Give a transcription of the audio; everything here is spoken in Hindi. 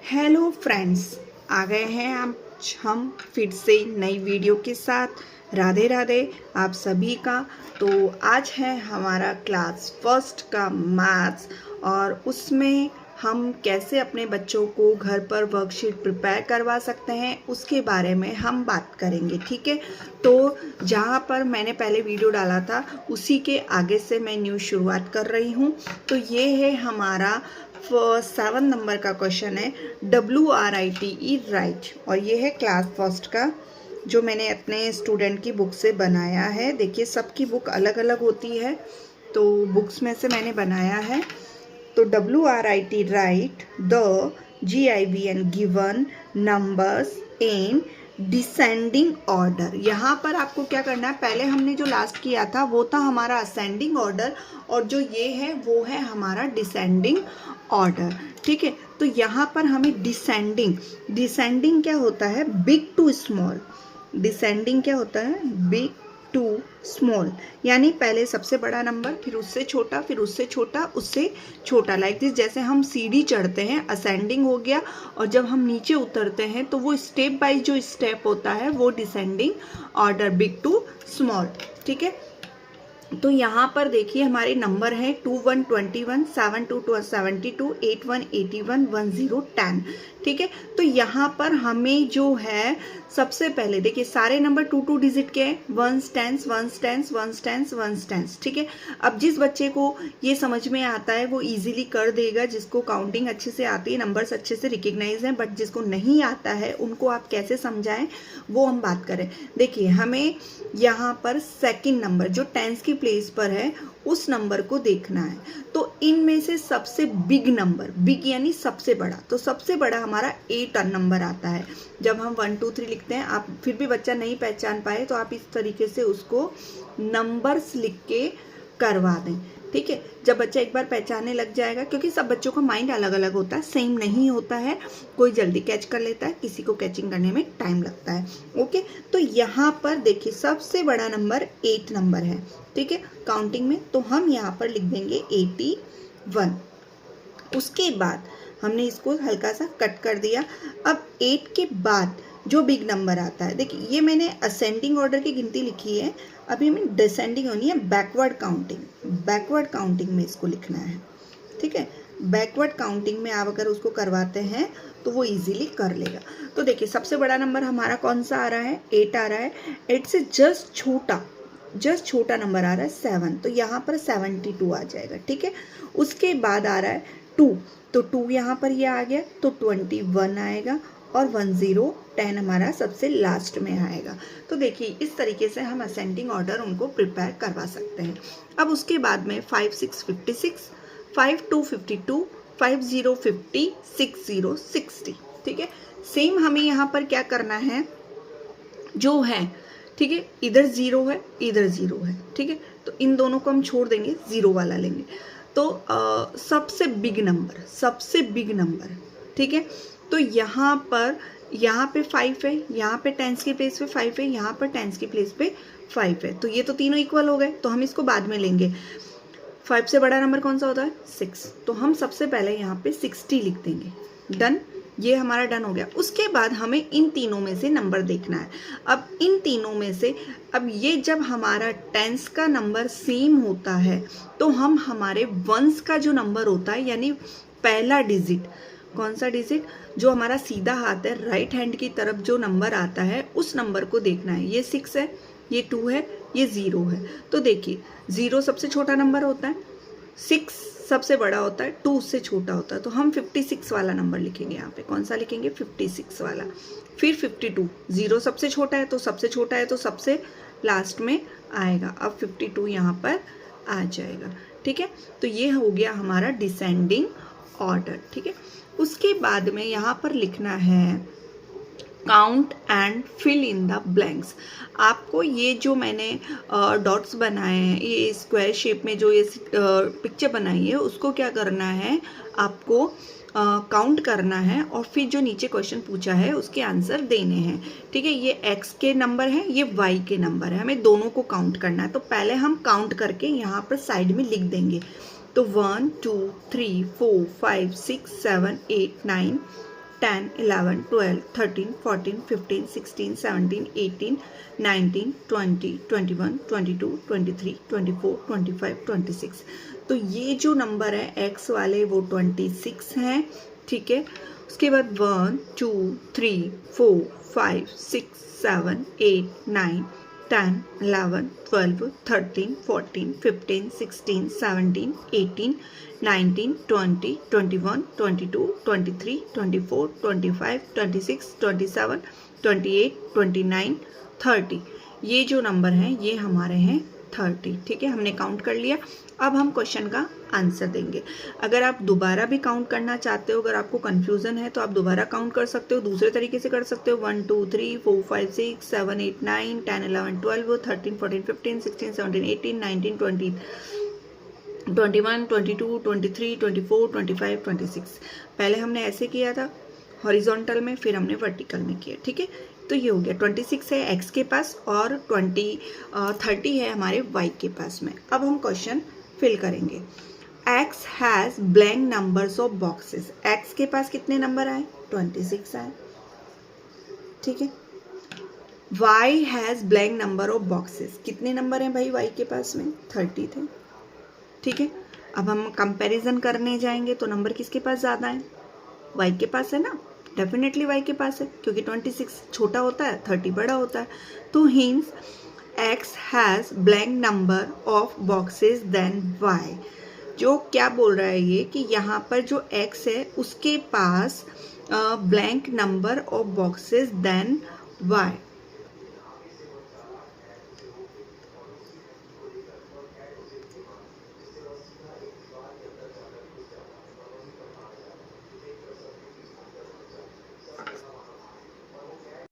हेलो फ्रेंड्स, आ गए हैं हम फिर से नई वीडियो के साथ। राधे राधे आप सभी का। तो आज है हमारा क्लास फर्स्ट का मैथ्स और उसमें हम कैसे अपने बच्चों को घर पर वर्कशीट प्रिपेयर करवा सकते हैं उसके बारे में हम बात करेंगे, ठीक है। तो जहाँ पर मैंने पहले वीडियो डाला था उसी के आगे से मैं न्यू शुरुआत कर रही हूँ। तो ये है हमारा 7 नंबर का क्वेश्चन है, WRITE राइट, और ये है क्लास फर्स्ट का जो मैंने अपने स्टूडेंट की बुक से बनाया है। देखिए सबकी बुक अलग अलग होती है, तो बुक्स में से मैंने बनाया है। तो WRITE right the GIVN given numbers in descending order. यहाँ पर आपको क्या करना है, पहले हमने जो लास्ट किया था वो था हमारा असेंडिंग ऑर्डर और जो ये है वो है हमारा डिसेंडिंग ऑर्डर, ठीक है। तो यहाँ पर हमें डिसेंडिंग क्या होता है, बिग टू स्मॉल। डिसेंडिंग क्या होता है, बिग टू स्मॉल, यानी पहले सबसे बड़ा नंबर, फिर उससे छोटा, फिर उससे छोटा, उससे छोटा, लाइक दिस। जैसे हम सीढ़ी चढ़ते हैं, असेंडिंग हो गया, और जब हम नीचे उतरते हैं तो वो स्टेप बाय जो स्टेप होता है वो descending order, big to small, ठीक है। तो यहाँ पर देखिए हमारे नंबर हैं 21 21, 72 72, 81 81, 10 10, ठीक है। तो यहाँ पर हमें जो है सबसे पहले देखिए सारे नंबर 2 डिजिट के हैं, 1 टेंस 1 टेंस 1 टेंस 1 टेंस, ठीक है। अब जिस बच्चे को ये समझ में आता है वो इजीली कर देगा, जिसको काउंटिंग अच्छे से आती है, नंबर्स अच्छे से रिकग्नाइज हैं, बट जिसको नहीं आता है उनको आप कैसे समझाएं वो हम बात करें। देखिए हमें यहाँ पर सेकंड नंबर जो टेंस की प्लेस पर है उस नंबर को देखना है। तो इनमें से सबसे बिग नंबर, बिग यानी सबसे बड़ा, तो सबसे बड़ा हमारा 8 नंबर आता है। जब हम 1 2 3 लिखते हैं, आप फिर भी बच्चा नहीं पहचान पाए तो आप इस तरीके से उसको नंबर्स लिख के करवा दें, ठीक है। जब बच्चा एक बार पहचानने लग जाएगा, क्योंकि सब बच्चों का माइंड अलग अलग होता है, सेम नहीं होता है, कोई जल्दी कैच कर लेता है, किसी को कैचिंग करने में टाइम लगता है, ओके। तो यहाँ पर देखिए सबसे बड़ा नंबर 8 नंबर है, ठीक है, काउंटिंग में। तो हम यहाँ पर लिख देंगे 81। उसके बाद हमने इसको हल्का सा कट कर दिया। अब 8 के बाद जो बिग नंबर आता है, देखिए ये मैंने असेंडिंग ऑर्डर की गिनती लिखी है, अभी हमें डिसेंडिंग होनी है, बैकवर्ड काउंटिंग में इसको लिखना है, ठीक है। बैकवर्ड काउंटिंग में आप अगर उसको करवाते हैं तो वो इजीली कर लेगा। तो देखिए सबसे बड़ा नंबर हमारा कौन सा आ रहा है, 8 आ रहा है। 8 से जस्ट छोटा नंबर आ रहा है 7, तो यहाँ पर 72 आ जाएगा, ठीक है। उसके बाद आ रहा है 2, तो 2 यहाँ पर ये आ गया, तो 21 आएगा, और 10 10 हमारा सबसे लास्ट में आएगा। तो देखिए इस तरीके से हम असेंडिंग ऑर्डर उनको प्रिपेयर करवा सकते हैं। अब उसके बाद में 5 6 56, 5 2 52, 5 0 50, 6 0 60, ठीक है। सेम हमें यहाँ पर क्या करना है, जो है, ठीक है, इधर 0 है, इधर 0 है, ठीक है। तो इन दोनों को हम छोड़ देंगे, 0 वाला लेंगे। तो सबसे बिग नंबर, ठीक है। तो यहाँ पे 5 है, यहाँ पे टेंस की प्लेस पे 5 है, यहाँ पर टेंस की प्लेस पे 5 है, तो ये तो तीनों इक्वल हो गए, तो हम इसको बाद में लेंगे। 5 से बड़ा नंबर कौन सा होता है, 6, तो हम सबसे पहले यहाँ पे 60 लिख देंगे। डन, ये हमारा डन हो गया। उसके बाद हमें इन तीनों में से नंबर देखना है। अब इन तीनों में से, अब ये जब हमारा टेंस का नंबर सेम होता है तो हम हमारे वंस का जो नंबर होता है, यानी पहला डिजिट, कौन सा डिजिट, जो हमारा सीधा हाथ है, राइट हैंड की तरफ जो नंबर आता है उस नंबर को देखना है। ये 6 है, ये 2 है, ये 0 है। तो देखिए 0 सबसे छोटा नंबर होता है, 6 सबसे बड़ा होता है, 2 उससे छोटा होता है, तो हम 56 वाला नंबर लिखेंगे। यहाँ पे कौन सा लिखेंगे, 56 वाला। फिर 52, 0 सबसे छोटा है तो सबसे लास्ट में आएगा। अब 52 यहाँ पर आ जाएगा, ठीक है। तो ये हो गया हमारा डिसेंडिंग ऑर्डर, ठीक है। उसके बाद में यहाँ पर लिखना है count and fill in the blanks. आपको ये जो मैंने डॉट्स बनाए हैं, ये स्क्वायर शेप में जो ये पिक्चर बनाई है, उसको क्या करना है, आपको काउंट करना है और फिर जो नीचे क्वेश्चन पूछा है उसके आंसर देने हैं, ठीक है। ये x के नंबर है, ये y के नंबर है, हमें दोनों को काउंट करना है। तो पहले हम काउंट करके यहाँ पर साइड में लिख देंगे। तो 1 2 3 4 5 6 7 8 9 10, 11, 12, 13, 14, 15, 16, 17, 18, 19, 20, 21, 22, 23, 24, 25, 26। तो ये जो नंबर है x वाले वो 26 हैं, ठीक है। उसके बाद 1, 2, 3, 4, 5, 6, 7, 8, 9, 10, 11, 12, 13, 14, 15, 16, 17, 18, 19, 20, 21, 22, 23, 24, 25, 26, 27, 28, 29, 30। ये जो नंबर हैं ये हमारे हैं 30, ठीक है। हमने काउंट कर लिया। अब हम क्वेश्चन का आंसर देंगे। अगर आप दोबारा भी काउंट करना चाहते हो, अगर आपको कन्फ्यूज़न है तो आप दोबारा काउंट कर सकते हो, दूसरे तरीके से कर सकते हो। 1, 2, 3, 4, 5, 6, 7, 8, 9, 10, 11, 12, 13, 14, 15, 16, 17, 18, 19, 20, 21, 22, 23, 24, 25, 26। पहले हमने ऐसे किया था हॉरिजॉन्टल में, फिर हमने वर्टिकल में किया, ठीक है। तो ये हो गया 26 है x के पास और 30 है हमारे y के पास में। अब हम क्वेश्चन फिल करेंगे। x has blank numbers of boxes. x के पास कितने नंबर आए? 26 आए, ठीक है। y has blank number of boxes. कितने नंबर हैं भाई y के पास में? 30 थे, ठीक है। अब हम कंपैरिजन करने जाएंगे तो नंबर किसके पास ज़्यादा है? y के पास है ना, डेफिनेटली y के पास है, क्योंकि 26 छोटा होता है, 30 बड़ा होता है। तो hence x has blank number of boxes then y। जो क्या बोल रहा है ये कि यहाँ पर जो x है उसके पास blank number of boxes then y,